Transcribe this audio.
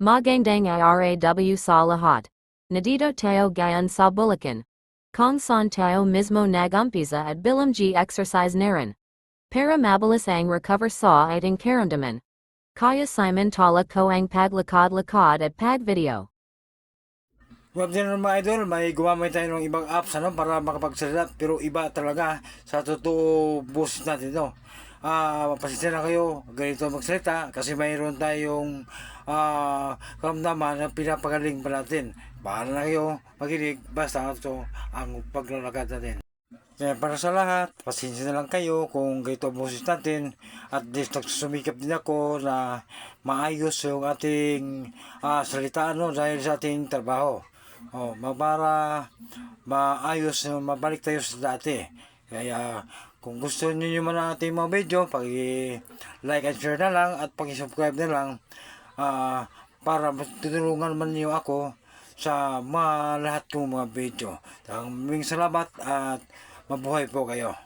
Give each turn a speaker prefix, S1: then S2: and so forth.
S1: Magandang araw sa lahat. Nandito tayo ngayon sa Bulacan. Kung saan tayo mismo nag-umpisa at bilang exercise na rin. Para mabilis ang recover sa ating karamdaman. Kaya Simon tala ko ang paglakad-lakad at pag-video.
S2: Web din mga idol, may gumamit tayo ng ibang apps para makapagsalita, pero iba talaga sa totoo boses natin ito. Pasensya na kayo, ganito magsalita kasi mayroon tayong karamdaman na pinapagaling pa natin. Bahala na kayo makinig, basta ito ang paglalakad natin. Kaya para sa lahat, pasensya na lang kayo kung ganito ang boses natin. At least nagsusumikap din ako na maayos yung ating salitaan dahil sa ating trabaho. Para maayos, mabalik tayo sa dati. Kaya kung gusto niyo man ang ating mga video, pag-like and share na lang at pag-subscribe na lang para tutulungan man niyo ako sa lahat kong mga video. Maraming salamat at mabuhay po kayo.